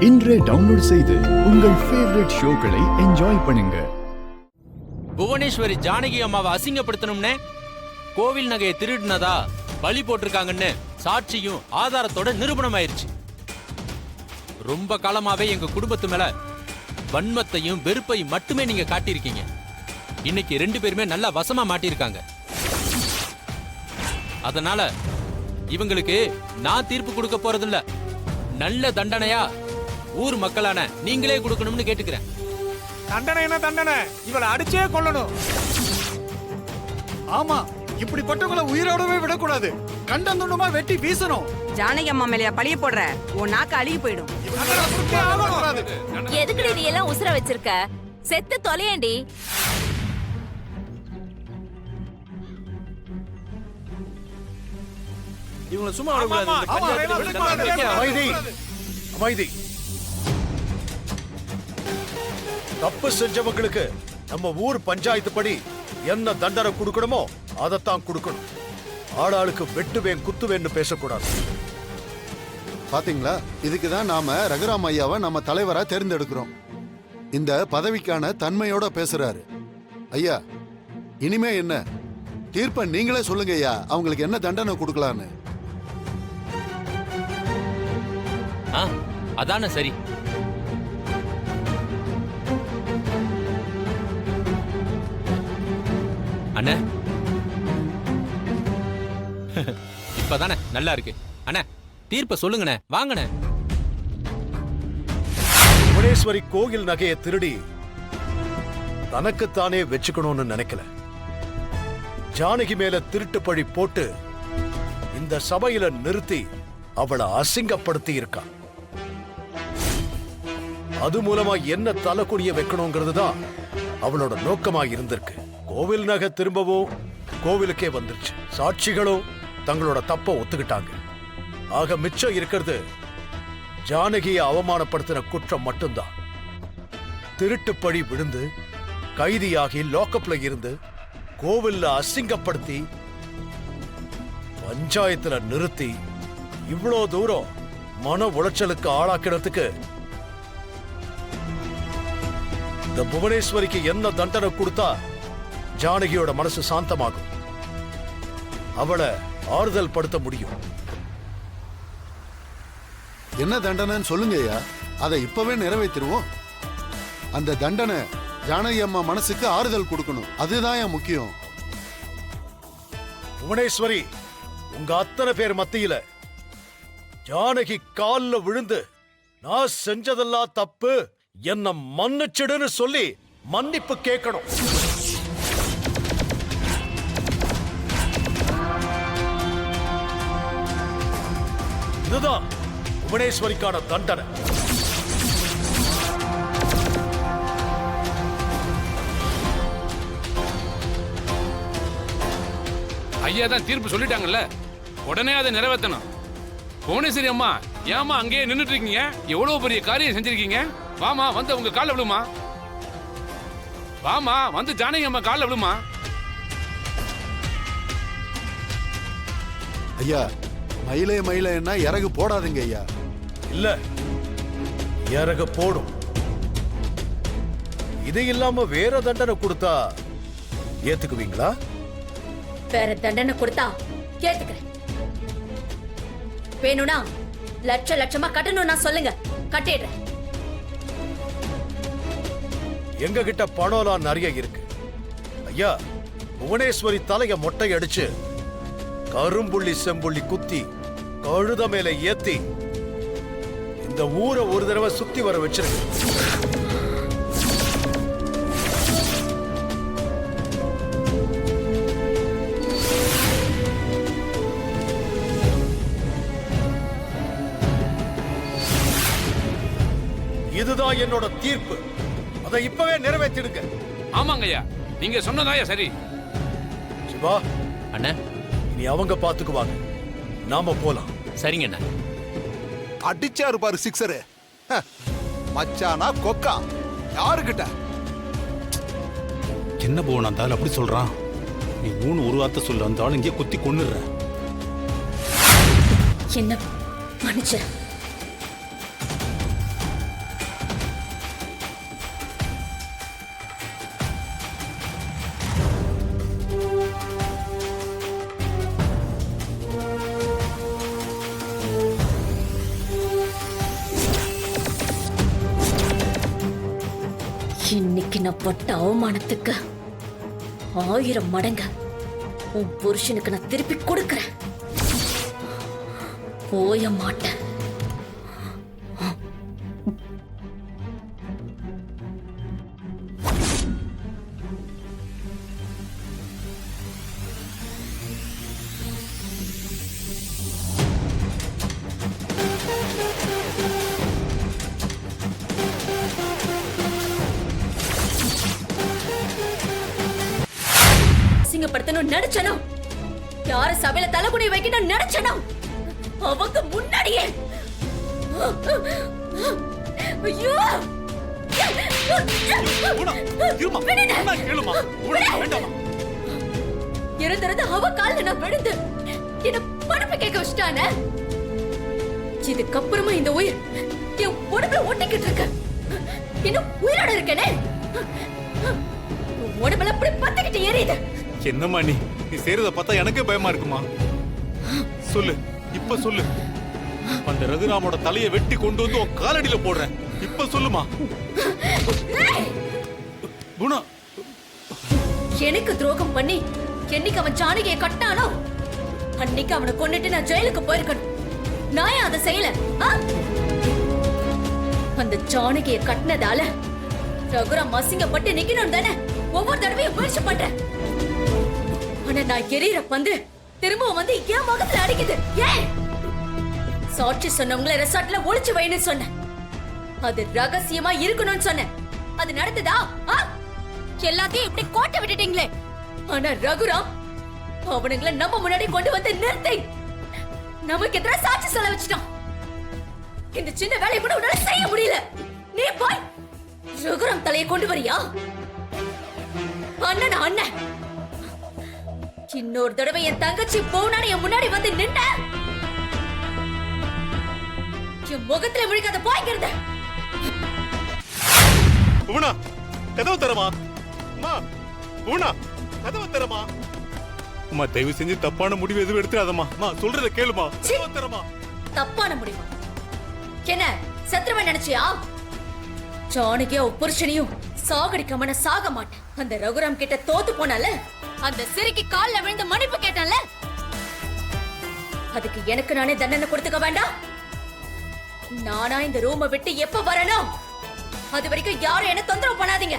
இன்றே டவுன்லோட் செய்து உங்கள் ஃபேவரட் ஷோக்களை என்ஜாய் பண்ணுங்க. புவனேஸ்வரி ஜானகி அம்மாவை அசிங்கப்படுத்தணும்னே கோவில் நகையை திருடினதா பலி போட்டிருக்காங்கன்னு சாட்சியும் ஆதாரத்தோட நிரூபணம் ஆயிருச்சு. ரொம்ப காலமாவே எங்க குடும்பத்து மேல வன்மத்தையும் வெறுப்பையும் மட்டுமே நீங்க காட்டியிருக்கீங்க. இன்னைக்கு 2 பேருமே நல்லா வசமா மாட்டிருக்காங்க. அதனால இவங்களுக்கு நான் தீர்ப்பு கொடுக்க போறதில்ல, நல்ல தண்டனையா ஊர் மக்களான நீங்களே கொடுக்கணும்னு கேட்டுக்கிறேன். தண்டனை என்ன தண்டனை? இவளை அடிச்சே கொல்லணும். ஆமா, இப்படிப்பட்டவங்களை உயிரோடவே விடக்கூடாது. கண்டந்துண்டமா வெட்டி வீசணும். ஜானகி அம்மா மேலையா பழிய போடுற? உன் நாக்கு அழுகி போயிடும். எதுக்குடி நீ எல்லாம் உசுர வச்சிருக்க? செத்து தொலையண்டி. இவங்களை சும்மா விடக்கூடாது. அமைதி, அமைதி. தப்பு செஞ்சவங்களுக்கு நம்ம ஊர் பஞ்சாயத்து படி என்ன தண்டனை கொடுக்கணுமோ அதைத்தான் கொடுக்கணும். ஆளாளுக்கு வெட்டுவேன் குத்துவேன்னு பேசக்கூடாது. பாத்தீங்களா, இதுக்குதான் நாம ரகுராம் ஐயாவை நம்ம தலைவரா தேர்ந்தெடுக்கிறோம். இந்த பதவிக்கான தன்மையோட பேசுறாரு. ஐயா, இனிமே என்ன தீர்ப்பை நீங்களே சொல்லுங்க ஐயா. அவங்களுக்கு என்ன தண்டனை கொடுக்கலான்னு. அதானே சரி. அண்ணா இப்பதானே நல்லா இருக்கு. அண்ணா தீர்ப்ப சொல்லுங்கண்ணே, வாங்கண்ணே. புவனேஸ்வரி கோயில் நகையை திருடி தனக்குத்தானே வச்சுக்கணும்னு நினைக்கல. ஜானகி மேல திருட்டு பழி போட்டு இந்த சபையில நிறுத்தி அவளை அசிங்கப்படுத்தி இருக்கா. அது மூலமா என்ன தலைக்குடிய வைக்கணுங்கிறது தான் அவளோட நோக்கமா இருந்திருக்கு. கோவில் நகை திரும்பவும் கோவிலுக்கே வந்துருச்சு. சாட்சிகளும் தங்களோட தப்ப ஒத்துக்கிட்டாங்க. ஆக மிச்சம் இருக்கிறது ஜானகியை அவமானப்படுத்தின குற்றம் மட்டும்தான். திருட்டு பழி விழுந்து கைதியாகி லாக்அப்ல இருந்து கோவில்ல அசிங்கப்படுத்தி பஞ்சாயத்துல நிறுத்தி இவ்வளோ தூரம் மன உளைச்சலுக்கு ஆளாக்கிறதுக்கு இந்த புவனேஸ்வரிக்கு என்ன தண்டனை கொடுத்தா ஜானகியோட மனசு சாந்தமாகும், அவளை ஆறுதல் படுத்த முடியும். என்ன தண்டனைன்னு சொல்லுங்க ஐயா. அதை இப்பவே நிறைவேற்றிடுவோம். அந்த தண்டனை ஜானகி அம்மா மனசுக்கு ஆறுதல் கொடுக்கணும். அதுதான் என் முக்கியம். புவனேஸ்வரி, உங்க அத்தனை பேர் மத்தியில ஜானகி கால்ல விழுந்து நான் செஞ்சதெல்லாம் தப்பு, என்ன மன்னிச்சிடுன்னு சொல்லி மன்னிப்பு கேட்கணும். இதுதான் புவனேஸ்வரிக்கான தண்டனை. ஐயா தான் தீர்ப்பு சொல்லிட்டாங்கல்ல, உடனே அதை நிறைவேற்றணும். புவனேஸ்வரி அம்மா, ஏமா அங்கேயே நின்றுட்டு இருக்கீங்க? எவ்வளவு பெரிய காரியம் செஞ்சிருக்கீங்க. வாமா, வந்து உங்க காலில் விழுமா. வாமா, வந்து ஜானகி அம்மா காலில் விழுமா. ஐயா, மயிலே மயிலே என்ன இறகு போடாதுங்க ஐயா. இல்ல, இறகு போடும். இது இல்லாம வேற தண்டனை கொடுத்தா ஏத்துக்குவீங்களா? வேற தண்டனை கொடுத்தா கேட்டுக்கிறேன். வேணும்னா லட்சமா கட்டணும் நான் சொல்லுங்க, கட்டிடுறேன். எங்க கிட்ட பணம்லாம் நிறைய இருக்கு ஐயா. புவனேஸ்வரி தலைய மொட்டை அடிச்சு கரும்புள்ளி செம்புள்ளி குத்தி கழுத மேல ஏத்தி இந்த ஊரை ஒரு தடவை சுத்தி வர வச்சிருக்கு. இதுதான் என்னோட தீர்ப்பு. அதை இப்பவே நிறைவேற்றிடுங்க. ஆமாங்க ஐயா, நீங்க சொன்னதாயா சரி. சிவா அண்ணா, இனி அவங்க பாத்துக்குவாங்க, நாம போலாம். சரிங்க அண்ணா. அடிச்சாரு பாரு சிக்ஸரு. மச்சானா கொக்கா யாருக்கிட்ட? என்ன போன அந்த ஆள் அப்படி சொல்றான்? நீ ஒரு வார்த்தை சொல்ல, அந்த ஆள் இங்கே குத்தி கொன்னுடுற. என்ன மன்னிச்சிரு. இன்னைக்கு நான் பட்ட அவமானத்துக்கு 1000 மடங்கு உன் புருஷனுக்கு நான் திருப்பி கொடுக்கறேன். போய மாட்டேன். அசிங்கப்படுத்தணும் நினைச்சனோ, யார சபையில தலைகுனி வைக்கணும் நினைச்சனோ, அவங்க முன்னாடியே ஐயோ இறந்திருந்த அவ கால்ல நான் விழுந்து என்ன பணப்பு கேட்க வச்சுட்டானே. இதுக்கப்புறமா இந்த உயிர் என் உடம்புல ஒட்டிக்கிட்டு இருக்கு. இன்னும் உயிரோட இருக்கனே, உடம்புல அப்படி பத்திக்கிட்டு எரியுது. என்னம்மா நீ செய்யறத பார்த்தா எனக்கே பயமா இருக்குமா? சொல்லு, இப்ப சொல்லு. அந்த ரகுராமோட தலையை வெட்டி கொண்டு வந்து உன் காலடியில போடுறேன். இப்ப சொல்லுமா. குணா, எனக்கு துரோகம் பண்ணி என்னைக்கு அவன் ஜானகியை கட்டினானோ அன்னைக்கு அவனை கொன்னுட்டு நான் ஜெயிலுக்கு போயிருக்கணும். நான் ஏன் அதை செய்யல? அந்த ஜானகியை கட்டினதால ரகுராம் அசிங்கப்பட்டு நிக்கணும் தானே ஒவ்வொரு தடவையும் முயற்சி பண்றேன். ஆனா நான் எரியற பந்து திரும்பவும் வந்து என் முகத்துல அடிக்குது. ஏன்? சாட்சி சொன்னவங்கள ரெசார்ட்ல ஒளிச்சு வைன்னு சொன்னேன். அது ரகசியமா இருக்கணும்னு சொன்னேன். அது நடந்ததா? எல்லாத்தையும் இப்படி கோட்டை விட்டுட்டீங்களே. ஆனா ரகுராம் அவனுங்களை நம்ம முன்னாடி கொண்டு வந்து நிறுத்தி நமக்கு எதிராக சாட்சி சொல்ல வச்சுட்டான். இந்த சின்ன வேலையை கூட உன்னால செய்ய முடியல. நீ போய் ரகுராம் தலையை கொண்டு வரியா? அண்ணன் அண்ணன் இன்னொரு தடவை என் தங்கச்சி போனாடி என் முன்னாடி வந்து நின்ன என் முகத்துல முழிக்காத போய்க்கிறத. புவனா, கதவு தரமா. அம்மா, புவனா, கதவு தரமா. அம்மா, தயவு செஞ்சு தப்பான முடிவு எதுவும் எடுத்துறாதம்மா. அம்மா, சொல்றத கேளுமா. கதவு தரமா. தப்பான முடிவு என்ன? சத்ருவன் நினைச்சியா? ஜானகியா புருஷனையும் சாகடிக்காம நான் சாக மாட்டேன். அந்த ரகுராம் கிட்ட தோத்து போனால அந்த சிறுக்கி கால்ல விழுந்து மன்னிப்பு கேட்டான்ல, அதுக்கு எனக்கு நானே தண்டனை கொடுத்துக்க வேண்டாம்? நானா இந்த ரூமை விட்டு எப்ப வரணும்? அது வரைக்கும் யாரும் என்ன தொந்தரவு பண்ணாதீங்க.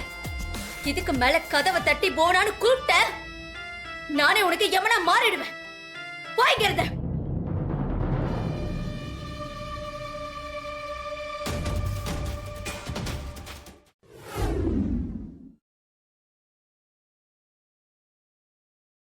இதுக்கு மேல கதவை தட்டி போனான்னு கூப்பிட்ட நானே உனக்கு எமனா மாறிடுவேன். போய்கிறத